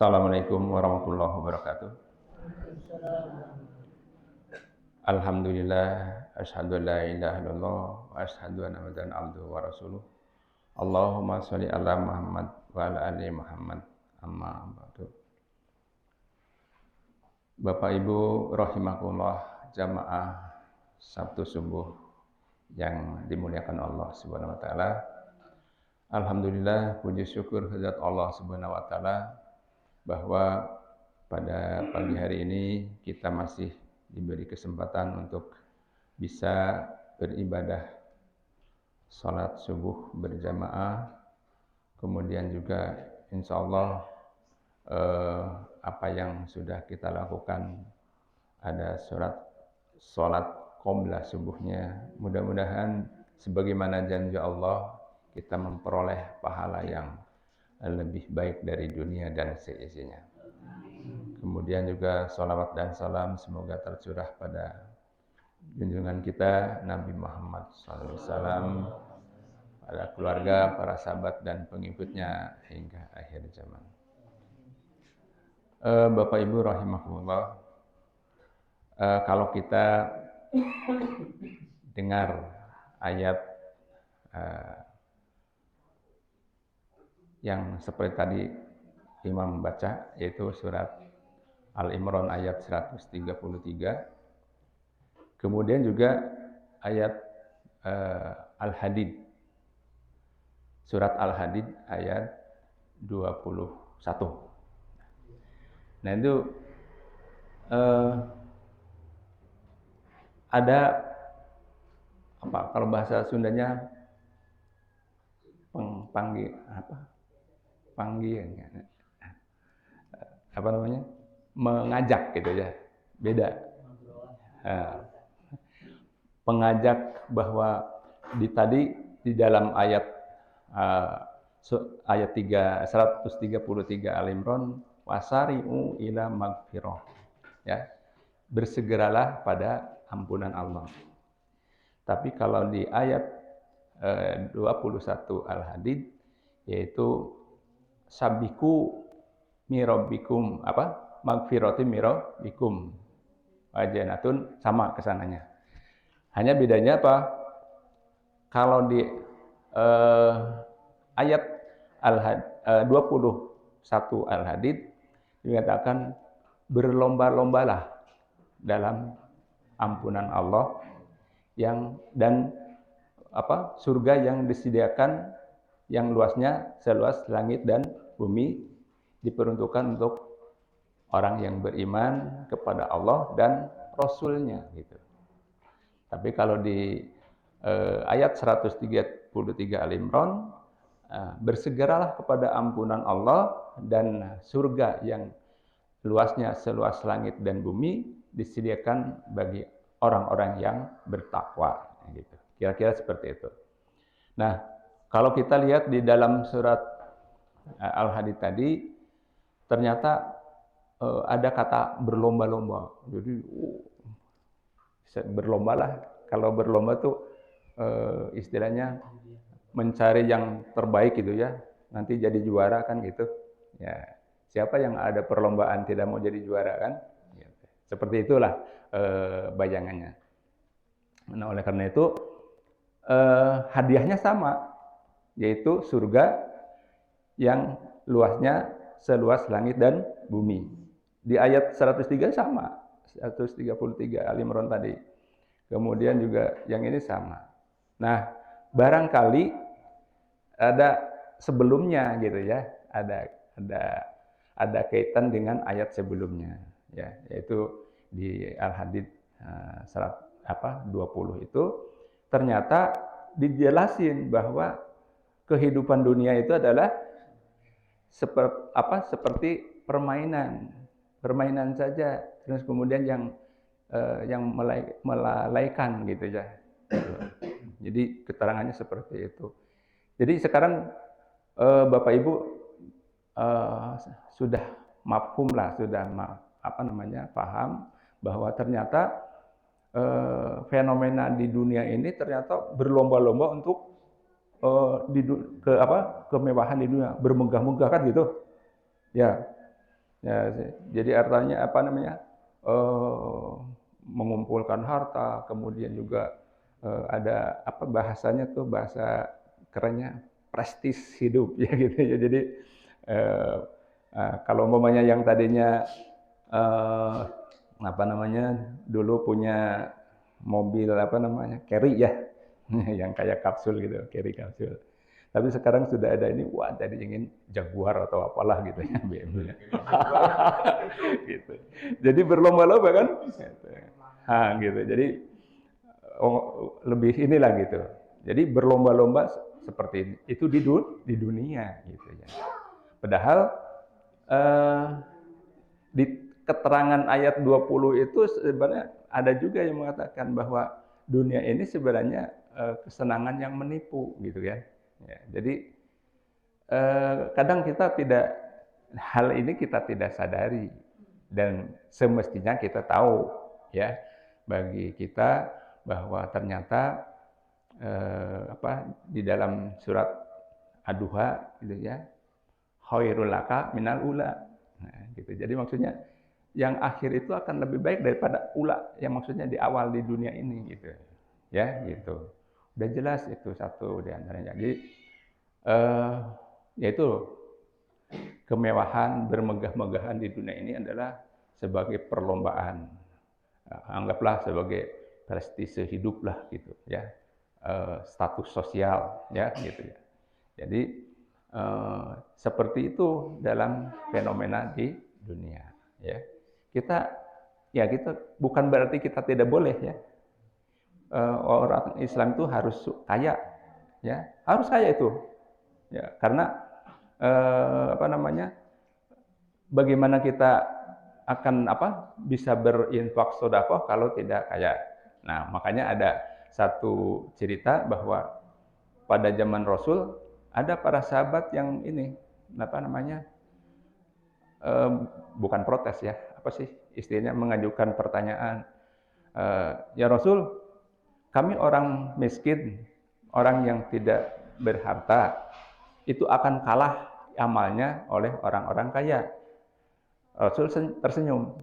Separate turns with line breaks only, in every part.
Assalamualaikum warahmatullahi wabarakatuh. Alhamdulillah, asyhadu an la ilaha illallah wa asyhadu anna Muhammadan abduhu wa rasuluh. Allahumma sholli ala Muhammad wa ala ali Muhammad. Amma ba'du. Bapak Ibu rahimakumullah, jamaah Sabtu subuh yang dimuliakan Allah Subhanahu wa taala. Alhamdulillah, puji syukur kehadirat Allah Subhanahu wa taala bahwa pada pagi hari ini kita masih diberi kesempatan untuk bisa beribadah salat subuh berjamaah, kemudian juga insya Allah apa yang sudah kita lakukan ada salat qobla subuhnya, mudah-mudahan sebagaimana janji Allah kita memperoleh pahala yang lebih baik dari dunia dan seisinya. Kemudian juga salawat dan salam semoga tercurah pada junjungan kita Nabi Muhammad SAW, pada keluarga, para sahabat dan pengikutnya hingga akhir zaman. Bapak Ibu rahimakumullah, kalau kita dengar ayat yang seperti tadi Imam baca, yaitu surat Al-Imran ayat 133, kemudian juga ayat Al-Hadid, surat Al-Hadid ayat 21. Nah itu ada apa kalau bahasa Sundanya mengajak gitu ya, beda. Pengajak bahwa di dalam ayat 133 Al-Imran, wasari'u ila magfirah, ya, bersegeralah pada ampunan Allah. Tapi kalau di ayat 21 Al-Hadid, yaitu sabiku mirabbikum, magfirati mirabbikum wajanatun, sama kesananya. Hanya bedanya apa? Kalau di ayat 21 Al-Hadid dikatakan berlomba-lombalah dalam ampunan Allah dan surga yang disediakan yang luasnya seluas langit dan bumi, diperuntukkan untuk orang yang beriman kepada Allah dan Rasul-Nya gitu. Tapi kalau di ayat 133 Al-Imran, bersegeralah kepada ampunan Allah dan surga yang luasnya seluas langit dan bumi disediakan bagi orang-orang yang bertakwa gitu. Kira-kira seperti itu. Nah, kalau kita lihat di dalam surat Al-Hadid tadi, ternyata ada kata berlomba-lomba. Jadi berlombalah. Kalau berlomba tuh istilahnya mencari yang terbaik gitu ya. Nanti jadi juara kan gitu. Ya, siapa yang ada perlombaan tidak mau jadi juara kan? Ya, seperti itulah bayangannya. Nah, oleh karena itu hadiahnya sama, yaitu surga yang luasnya seluas langit dan bumi. Di ayat 103 sama, 133 Al-Imran tadi. Kemudian juga yang ini sama. Nah, barangkali ada sebelumnya gitu ya, ada kaitan dengan ayat sebelumnya, ya, yaitu di Al-Hadid 20 itu ternyata dijelasin bahwa kehidupan dunia itu adalah seperti permainan saja, terus kemudian yang melalaikan gitu ya. Jadi keterangannya seperti itu. Jadi sekarang Bapak Ibu sudah mafhum lah, sudah paham bahwa ternyata fenomena di dunia ini ternyata berlomba-lomba untuk kemewahan di dunia, bermegah-megah kan gitu. Ya. Ya, jadi artinya apa namanya? eh, Mengumpulkan harta, kemudian juga ada apa bahasanya tuh bahasa kerennya prestis hidup ya gitu ya. Jadi eh, kalau umpamanya yang tadinya eh, apa namanya dulu punya mobil apa namanya carry ya, yang kayak kapsul gitu, carry kapsul. Tapi sekarang sudah ada ini, wah jadi ingin Jaguar atau apalah gitu ya, BMW. Gitu. Jadi berlomba-lomba kan? Gitu. Gitu. Jadi lebih inilah gitu. Jadi berlomba-lomba seperti ini. Itu di dunia gitu ya. Padahal eh, di keterangan ayat 20 itu sebenarnya ada juga yang mengatakan bahwa dunia ini sebenarnya kesenangan yang menipu gitu kan. Ya, jadi kadang kita tidak hal ini kita tidak sadari dan semestinya kita tahu ya bagi kita bahwa ternyata di dalam surat Ad-Duha gitu ya khairul laka minal ula. Nah, gitu. Jadi maksudnya yang akhir itu akan lebih baik daripada ula yang maksudnya di awal di dunia ini gitu. Ya, gitu. Udah jelas itu satu di antaranya. Jadi yaitu kemewahan bermegah-megahan di dunia ini adalah sebagai perlombaan. Anggaplah sebagai prestise hidup lah gitu ya. Status sosial ya gitu ya. Jadi seperti itu dalam fenomena di dunia ya. Kita bukan berarti kita tidak boleh ya. Orang Islam itu harus kaya ya, harus kaya itu. Ya, karena apa namanya? Bagaimana kita akan bisa berinfak sedekah kalau tidak kaya. Nah, makanya ada satu cerita bahwa pada zaman Rasul ada para sahabat yang ini eh, bukan protes ya, apa sih istilahnya mengajukan pertanyaan, ya Rasul, kami orang miskin, orang yang tidak berharta, itu akan kalah amalnya oleh orang-orang kaya. Rasul tersenyum.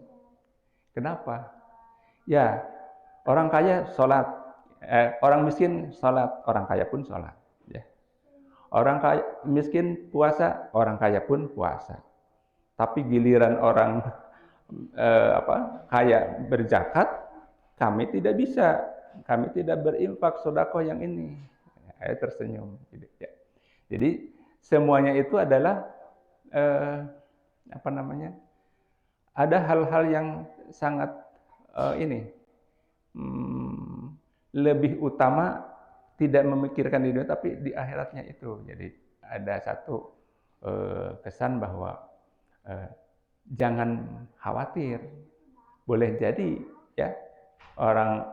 Kenapa? Ya, orang kaya sholat, orang miskin sholat, orang kaya pun sholat. Ya. Orang kaya, miskin puasa, orang kaya pun puasa. Tapi giliran orang kaya berzakat, kami tidak bisa, kami tidak berinfak sedekah yang ini. Saya tersenyum. Ya. Jadi semuanya itu adalah eh, apa namanya? Ada hal-hal yang sangat ini lebih utama tidak memikirkan di dunia tapi di akhiratnya itu. Jadi ada satu kesan bahwa jangan khawatir. Boleh jadi ya orang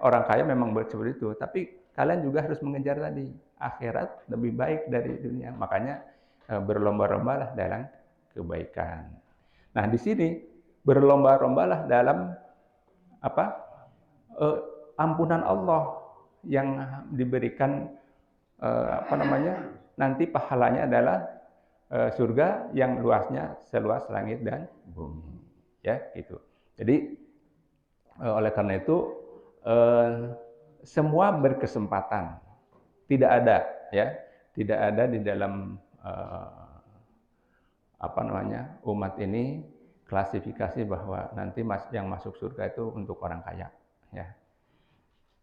orang kaya memang seperti itu, tapi kalian juga harus mengejar tadi akhirat lebih baik dari dunia. Makanya berlomba-lombalah dalam kebaikan. Nah, di sini berlomba-lombalah dalam ampunan Allah yang diberikan nanti pahalanya adalah surga yang luasnya seluas langit dan bumi. Ya, gitu. Jadi oleh karena itu semua berkesempatan. Tidak ada di dalam umat ini klasifikasi bahwa nanti yang masuk surga itu untuk orang kaya, ya.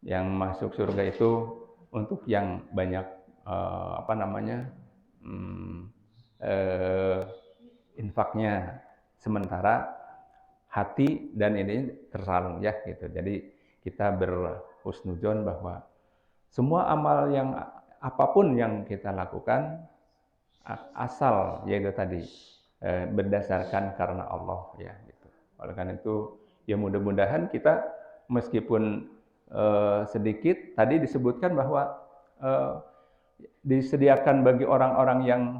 Yang masuk surga itu untuk yang banyak infaknya, sementara hati dan ini tersalung ya gitu. Jadi kita berhusnudzon bahwa semua amal yang apapun yang kita lakukan asal yaitu tadi berdasarkan karena Allah ya gitu. Oleh karena itu ya mudah-mudahan kita meskipun sedikit tadi disebutkan bahwa disediakan bagi orang-orang yang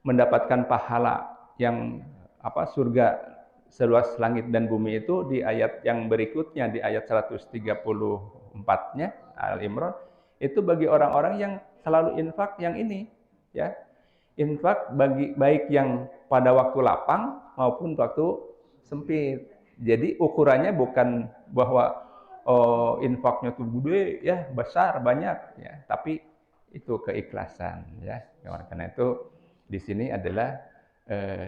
mendapatkan pahala yang surga seluas langit dan bumi itu di ayat yang berikutnya di ayat 134-nya Al Imran itu bagi orang-orang yang selalu infak yang ini ya infak bagi baik yang pada waktu lapang maupun waktu sempit. Jadi ukurannya bukan bahwa infaknya tuh gede ya, besar, banyak ya, tapi itu keikhlasan ya. Karena itu di sini adalah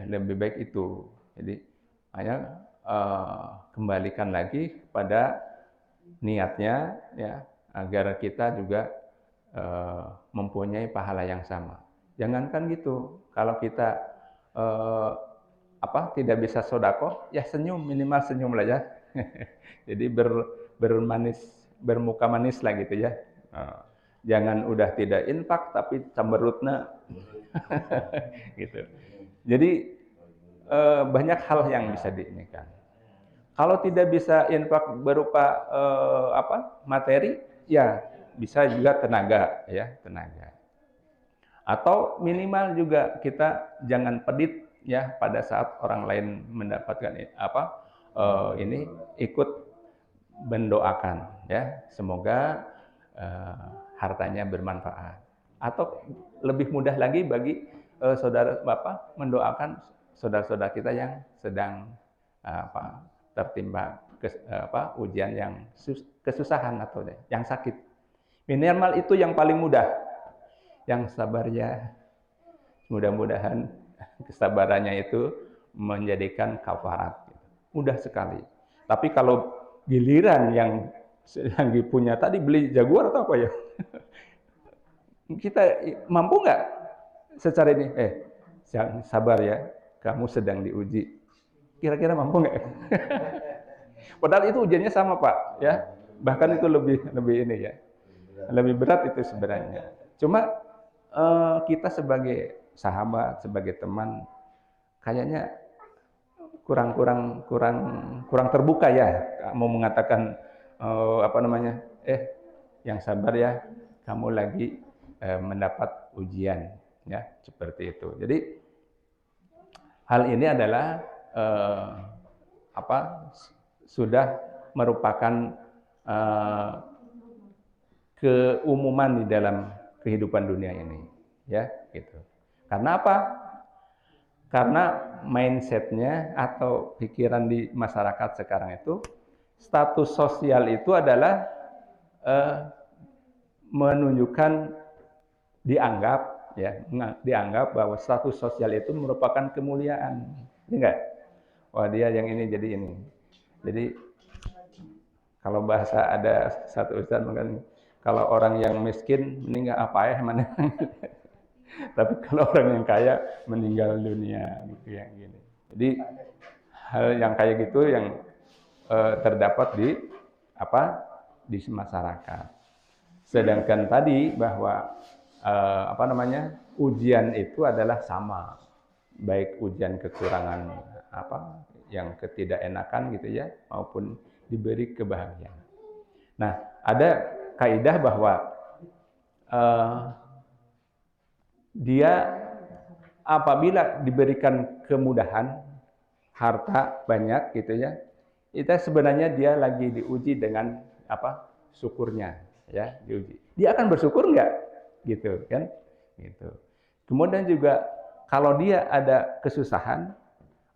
lebih baik itu. Jadi hanya kembalikan lagi pada niatnya ya, agar kita juga mempunyai pahala yang sama. Jangankan gitu, kalau kita tidak bisa sodako, ya senyum, minimal senyum lah ya. Jadi bermanis, bermuka manis lah gitu ya. Jangan udah tidak infak tapi cemberutna gitu. Jadi banyak hal yang bisa diinikan. Kalau tidak bisa infak berupa materi, ya bisa juga tenaga ya, tenaga. Atau minimal juga kita jangan pedit ya pada saat orang lain mendapatkan ini ikut mendoakan ya, semoga hartanya bermanfaat. Atau lebih mudah lagi bagi saudara bapak mendoakan saudara-saudara kita yang sedang tertimpa ujian yang kesusahan atau yang sakit. Minimal itu yang paling mudah. Yang sabar ya, mudah-mudahan kesabarannya itu menjadikan kafarat. Mudah sekali. Tapi kalau giliran yang punya tadi beli jaguar atau apa ya, kita mampu nggak secara ini? Sabar ya, kamu sedang diuji. Kira-kira mampu nggak? Padahal itu ujiannya sama Pak, ya. Bahkan itu lebih ini ya, lebih berat itu sebenarnya. Cuma kita sebagai sahabat, sebagai teman, kayaknya kurang terbuka ya, mau mengatakan yang sabar ya, kamu lagi mendapat ujian, ya seperti itu. Jadi hal ini adalah sudah merupakan keumuman di dalam kehidupan dunia ini, ya gitu. Karena apa? Karena mindsetnya atau pikiran di masyarakat sekarang itu status sosial itu adalah menunjukkan dianggap bahwa status sosial itu merupakan kemuliaan, enggak? Wah dia yang ini jadi ini. Jadi kalau bahasa ada satu ustaz mengatakan kalau orang yang miskin meninggal apa ya mana? Tapi kalau orang yang kaya meninggal dunia gitu ya gini. Jadi hal yang kayak gitu yang terdapat di masyarakat. Sedangkan tadi bahwa ujian itu adalah sama, baik ujian kekurangan yang ketidakenakan gitu ya, maupun diberi kebahagiaan. Nah, ada kaidah bahwa dia apabila diberikan kemudahan, harta banyak gitu ya, itu sebenarnya dia lagi diuji dengan syukurnya ya, diuji. Dia akan bersyukur enggak? Gitu kan? Gitu. Kemudian juga kalau dia ada kesusahan,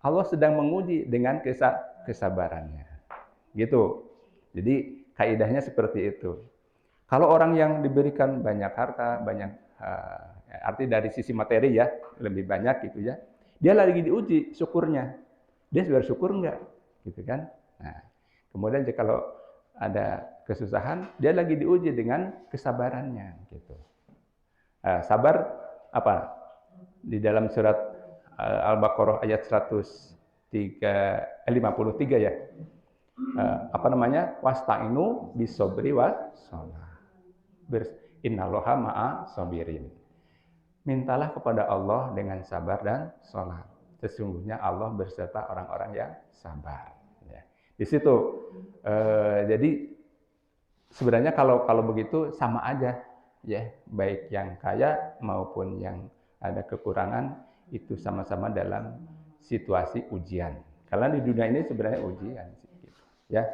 Allah sedang menguji dengan kesabarannya. Gitu. Jadi kaidahnya seperti itu. Kalau orang yang diberikan banyak harta, banyak arti dari sisi materi ya, lebih banyak gitu ya. Dia lagi diuji syukurnya. Dia bersyukur enggak? Gitu kan? Nah, kemudian kalau ada kesusahan, dia lagi diuji dengan kesabarannya gitu. Sabar apa? Di dalam surat Al-Baqarah ayat 53 ya. Wasta'inu bisobri wassalah. Innallaha ma'a sabirin. Mintalah kepada Allah dengan sabar dan sholat. Sesungguhnya Allah berserta orang-orang yang sabar. Ya. Di situ, jadi sebenarnya kalau begitu sama aja, ya, baik yang kaya maupun yang ada kekurangan itu sama-sama dalam situasi ujian. Karena di dunia ini sebenarnya ujian, gitu. Ya.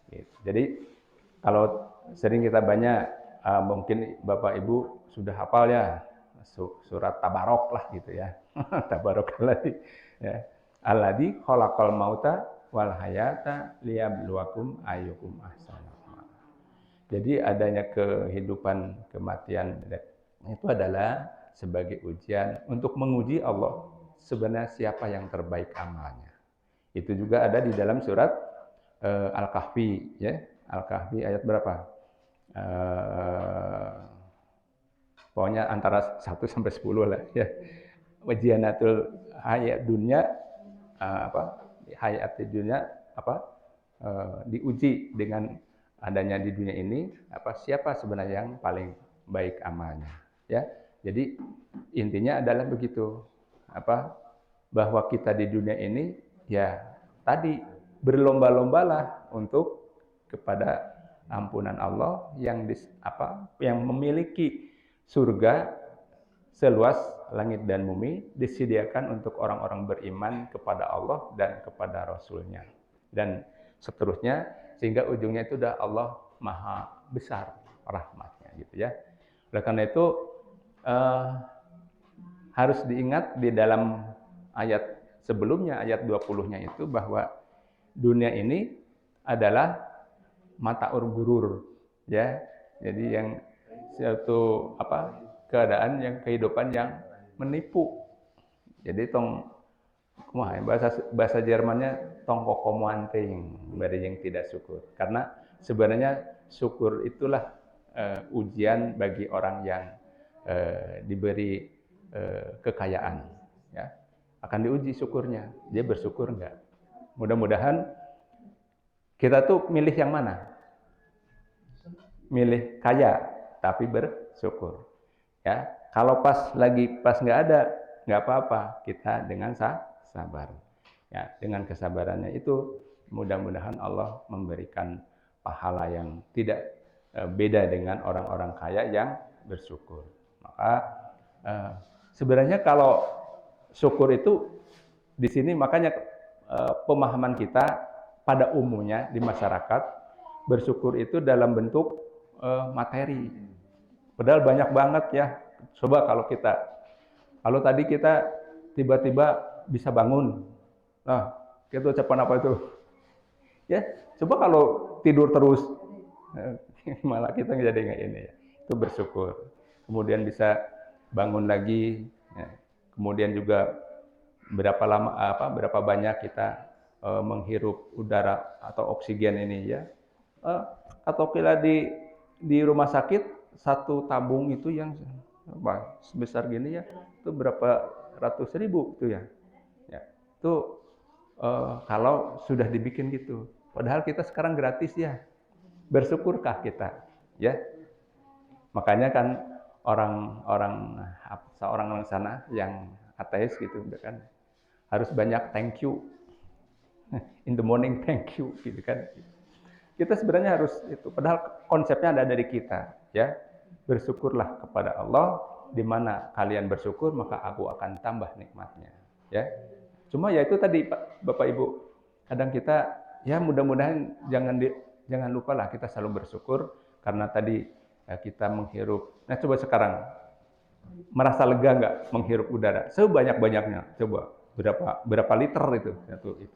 Gitu. Jadi kalau sering kita banyak mungkin Bapak Ibu sudah hafal ya surat Tabarok lah gitu ya. Tabarok alladzi ya. Alladzi khalaqal mauta wal hayata liyabluwakum ayyukum ahsanu amala. Jadi adanya kehidupan, kematian itu adalah sebagai ujian untuk menguji Allah sebenarnya siapa yang terbaik amalnya. Itu juga ada di dalam surat Al-Kahfi ya. Al-Kahfi ayat berapa? Pokoknya antara 1 sampai 10 lah ya. Wajiyanatul hayat dunia hayat di dunia diuji dengan adanya di dunia ini siapa sebenarnya yang paling baik amalnya ya. Jadi intinya adalah begitu bahwa kita di dunia ini ya tadi berlomba-lombalah untuk kepada ampunan Allah yang memiliki surga seluas langit dan bumi disediakan untuk orang-orang beriman kepada Allah dan kepada Rasul-Nya dan seterusnya sehingga ujungnya itu udah Allah maha besar rahmatnya gitu ya. Oleh karena itu harus diingat di dalam ayat sebelumnya ayat 20-nya itu bahwa dunia ini adalah mataur gurur ya. Jadi yang suatu keadaan yang kehidupan yang menipu. Jadi bahasa Jermannya tongkokomuanting bagi yang tidak syukur. Karena sebenarnya syukur itulah ujian bagi orang yang diberi kekayaan ya. Akan diuji syukurnya. Dia bersyukur enggak? Mudah-mudahan kita tuh milih yang mana? Milih kaya tapi bersyukur. Ya, kalau pas nggak ada, nggak apa-apa, kita dengan sabar. Ya, dengan kesabarannya itu mudah-mudahan Allah memberikan pahala yang tidak beda dengan orang-orang kaya yang bersyukur. Maka sebenarnya kalau syukur itu di sini makanya pemahaman kita pada umumnya di masyarakat bersyukur itu dalam bentuk materi. Padahal banyak banget ya. Coba kalau tadi kita tiba-tiba bisa bangun. Nah, kita ucapan apa itu? Ya, coba kalau tidur terus, malah kita jadi nggak ini ya. Itu bersyukur. Kemudian bisa bangun lagi. Ya. Kemudian juga berapa banyak kita menghirup udara atau oksigen ini ya. Atau bila di rumah sakit satu tabung itu yang sebesar gini ya, itu berapa ratus ribu itu ya. Itu kalau sudah dibikin gitu. Padahal kita sekarang gratis ya. Bersyukurkah kita? Ya. Makanya kan orang sana yang ateis gitu kan harus banyak thank you. In the morning thank you gitu kan. Kita sebenarnya harus itu. Padahal konsepnya ada dari kita ya. Bersyukurlah kepada Allah, di mana kalian bersyukur maka aku akan tambah nikmatnya ya. Cuma ya itu tadi Bapak Ibu, kadang kita ya mudah-mudahan jangan lupa lah kita selalu bersyukur karena tadi kita menghirup. Nah coba sekarang merasa lega nggak menghirup udara sebanyak-banyaknya? Coba berapa liter itu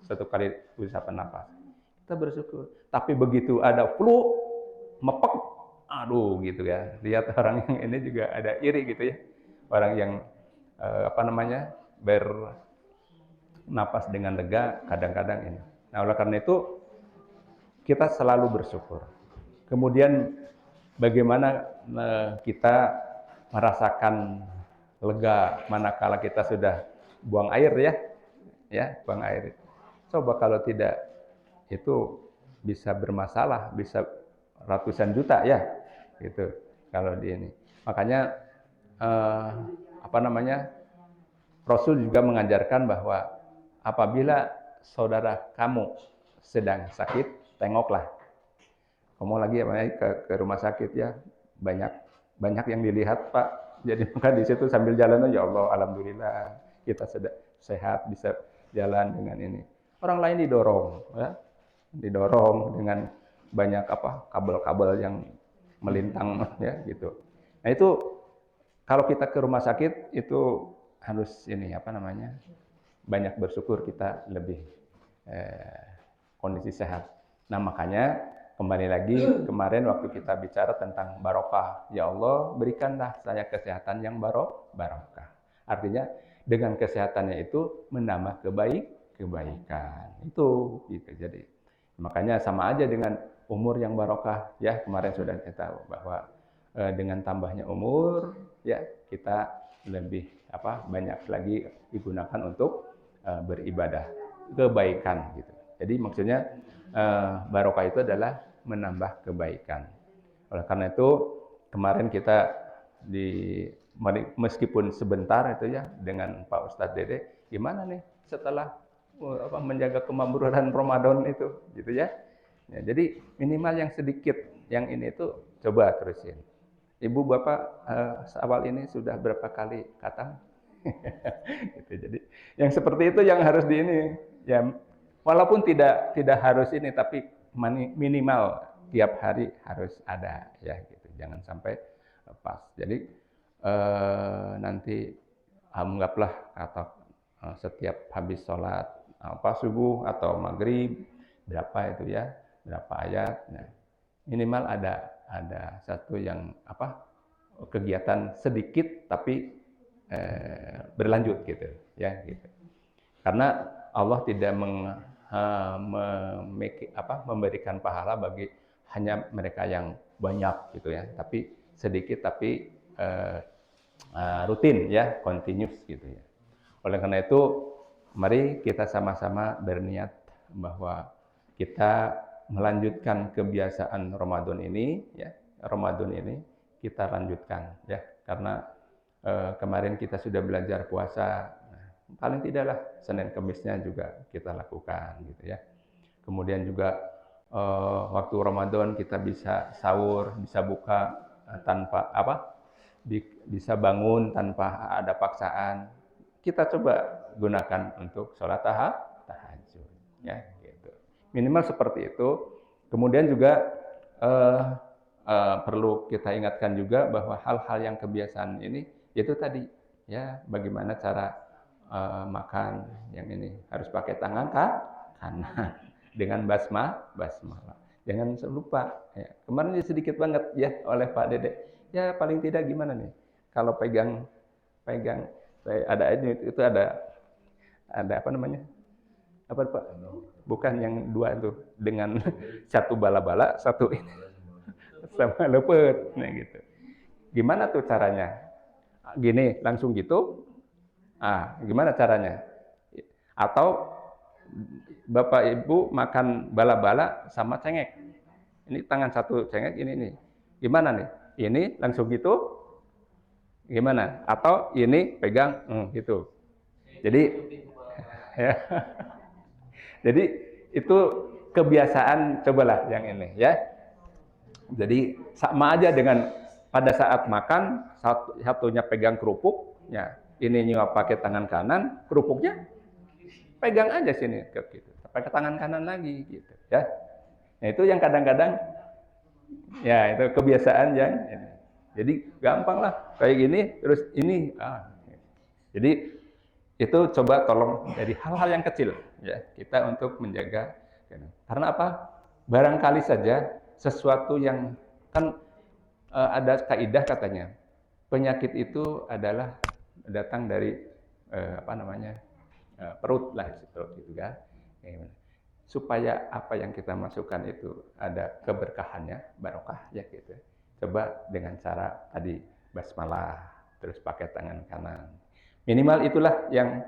satu kali usapan nafas. Kita bersyukur. Tapi begitu ada flu mepek, aduh gitu ya. Lihat orang yang ini juga ada iri gitu ya. Orang yang bernapas dengan lega kadang-kadang ini. Nah, oleh karena itu kita selalu bersyukur. Kemudian bagaimana kita merasakan lega manakala kita sudah buang air ya, buang air. Coba kalau tidak itu bisa bermasalah, bisa ratusan juta ya, gitu kalau di ini. Makanya Rasul juga mengajarkan bahwa apabila saudara kamu sedang sakit, tengoklah. Kamu lagi ke rumah sakit ya, banyak yang dilihat Pak. Jadi maka di situ sambil jalan, ya Allah, alhamdulillah kita sehat bisa jalan dengan ini. Orang lain didorong dengan banyak kabel-kabel yang melintang ya gitu. Nah itu kalau kita ke rumah sakit itu harus ini apa namanya, banyak bersyukur kita lebih kondisi sehat. Nah makanya kembali lagi kemarin waktu kita bicara tentang barokah, ya Allah berikanlah saya kesehatan yang barokah. Artinya dengan kesehatannya itu menambah kebaikan. Itu gitu. Jadi makanya sama aja dengan umur yang barokah ya, kemarin sudah kita tahu bahwa dengan tambahnya umur ya kita lebih banyak lagi digunakan untuk beribadah kebaikan gitu. Jadi maksudnya barokah itu adalah menambah kebaikan. Oleh karena itu kemarin kita meskipun sebentar itu ya dengan Pak Ustadz Dede, gimana nih setelah menjaga kemakmuran Ramadan itu gitu ya. Jadi minimal yang sedikit yang ini itu coba terusin. Ibu bapak awal ini sudah berapa kali khatam? Gitu. Jadi yang seperti itu yang harus di ini ya, walaupun tidak harus ini tapi minimal tiap hari harus ada ya gitu. Jangan sampai lepas. Jadi nanti anggaplah atau setiap habis sholat subuh atau maghrib berapa itu ya, berapa ayat. Nah, minimal ada satu yang kegiatan sedikit tapi berlanjut gitu ya gitu. Karena Allah tidak memberikan pahala bagi hanya mereka yang banyak gitu ya, tapi sedikit tapi rutin ya, continuous gitu ya. Oleh karena itu mari kita sama-sama berniat bahwa kita melanjutkan kebiasaan Ramadan ini ya, Ramadan ini kita lanjutkan ya, karena kemarin kita sudah belajar puasa, paling tidaklah Senin Kemisnya juga kita lakukan gitu ya. Kemudian juga waktu Ramadan kita bisa sahur, bisa buka tanpa bisa bangun tanpa ada paksaan. Kita coba gunakan untuk sholat tahajud ya gitu. Minimal seperti itu. Kemudian juga perlu kita ingatkan juga bahwa hal-hal yang kebiasaan ini itu tadi ya, bagaimana cara makan yang ini harus pakai tangan kanan dengan basmalah. Jangan lupa ya. Kemarin sedikit banget ya oleh Pak Dede. Ya paling tidak gimana nih kalau pegang ada itu ada apa namanya? Apa Pak? Bukan yang dua itu dengan satu bala-bala, satu ini sama lepet, nah gitu. Gimana tuh caranya? Gini, langsung gitu. Gimana caranya? Atau Bapak Ibu makan bala-bala sama cengek. Ini tangan satu cengek, ini nih. Gimana nih? Ini langsung gitu. Gimana? Atau ini pegang gitu. Jadi ya. Jadi itu kebiasaan, cobalah yang ini ya. Jadi sama aja dengan pada saat makan satunya pegang kerupuknya, ini nyuap pakai tangan kanan, kerupuknya pegang aja sini gitu, pakai tangan kanan lagi gitu ya. Nah itu yang kadang-kadang ya itu kebiasaan yang ini. Jadi gampang lah kayak gini terus ini. Jadi itu coba tolong dari hal-hal yang kecil ya kita untuk menjaga. Karena apa? Barangkali saja sesuatu yang kan ada kaidah katanya penyakit itu adalah datang dari perut lah, perut itu kan. Supaya apa yang kita masukkan itu ada keberkahannya, barokah ya gitu. Coba dengan cara tadi basmalah, terus pakai tangan kanan. Minimal itulah yang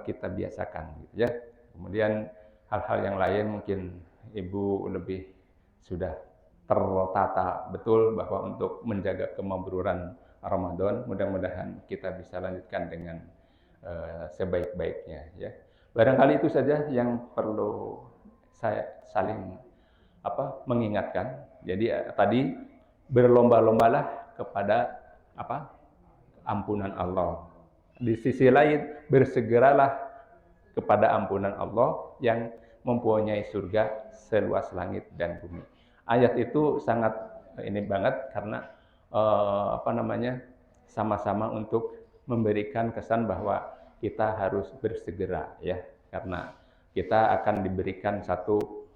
kita biasakan gitu ya. Kemudian hal-hal yang lain mungkin Ibu lebih sudah tertata betul bahwa untuk menjaga kemakmuran Ramadan, mudah-mudahan kita bisa lanjutkan dengan sebaik-baiknya ya. Barangkali itu saja yang perlu saya saling mengingatkan. Jadi tadi berlomba-lombalah kepada ampunan Allah. Di sisi lain bersegeralah kepada ampunan Allah yang mempunyai surga seluas langit dan bumi. Ayat itu sangat ini banget karena sama-sama untuk memberikan kesan bahwa kita harus bersegera ya, karena kita akan diberikan satu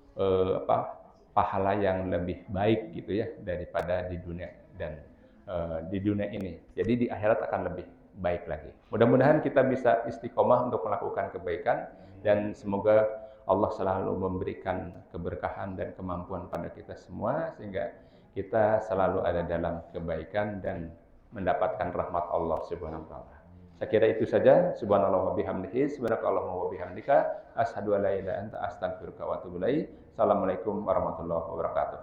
pahala yang lebih baik gitu ya daripada di dunia dan di dunia ini. Jadi di akhirat akan lebih baik lagi. Mudah-mudahan kita bisa istiqomah untuk melakukan kebaikan dan semoga Allah selalu memberikan keberkahan dan kemampuan pada kita semua sehingga kita selalu ada dalam kebaikan dan mendapatkan rahmat Allah Subhanahu wa taala. Saya kira itu saja. Subhanallah wa bihamdihi, subhanakallahumma wa bihamdika, asyhadu an la ilaha illa anta, astaghfiruka wa atubu ilaik. Assalamualaikum warahmatullahi wabarakatuh.